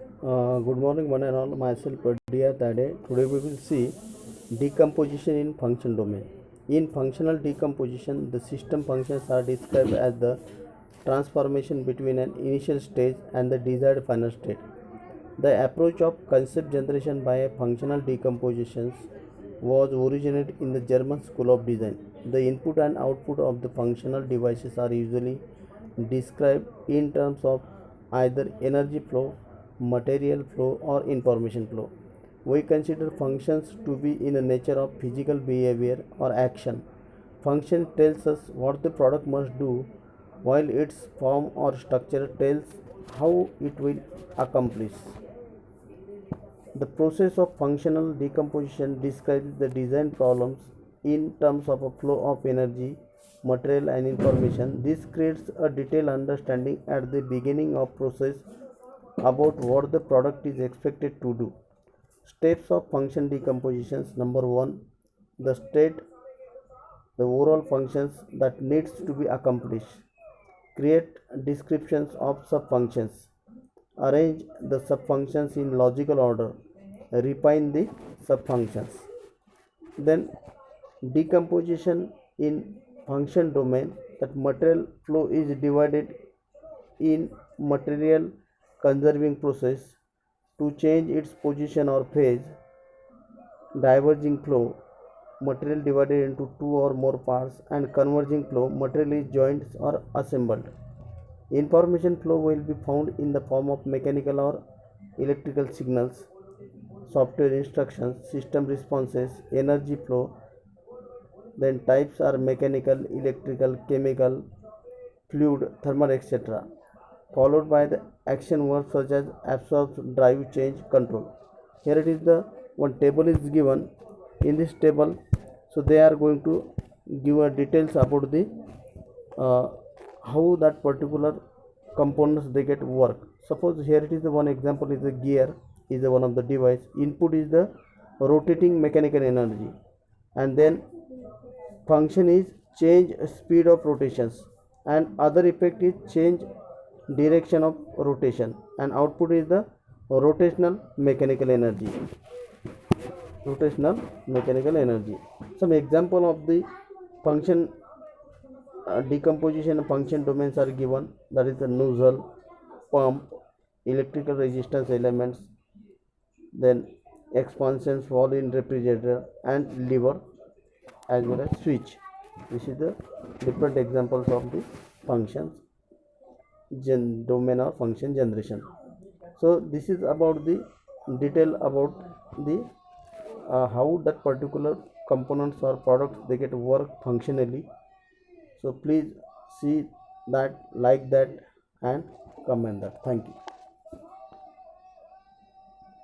Good morning, one and all. Myself, Dia Tade. Today we will see decomposition in function domain. In functional decomposition, the system functions are described as the transformation between an initial stage and the desired final state. The approach of concept generation by a functional decompositions was originated in the German School of Design. The input and output of the functional devices are usually described in terms of either energy flow, material flow, or information flow. We consider functions to be in the nature of physical behavior or action. Function tells us what the product must do, while its form or structure tells how it will accomplish. The process of functional decomposition describes the design problems in terms of a flow of energy, material and information. This creates a detailed understanding at the beginning of process about what the product is expected to do. Steps of function decompositions. Number 1, the state, the overall functions that needs to be accomplished. Create descriptions of subfunctions. Arrange the subfunctions in logical order. Refine the subfunctions. Then decomposition in function domain, that material flow is divided in material conserving process to change its position or phase. Diverging flow, material divided into two or more parts, and converging flow, material is joined or assembled. Information flow will be found in the form of mechanical or electrical signals, software instructions, system responses, energy flow. Then types are mechanical, electrical, chemical, fluid, thermal, etc. Followed by the action verbs such as absorb, drive, change, control. Here it is, the one table is given. In this table, so they are going to give a details about the uh, how that particular components they get work. Suppose here it is, the one example is the gear is the one of the device. Input is the rotating mechanical energy, and then function is change speed of rotations, and other effect is change direction of rotation, and output is the rotational mechanical energy. Rotational mechanical energy. Some example of the function decomposition function domains are given, that is the nozzle, pump, electrical resistance elements, then expansions valve in refrigerator, and lever as well as switch. This is the different examples of the functions domain or function generation. So this is about the detail about the how that particular components or products they get work functionally. So please see that, like that, and comment that. Thank you.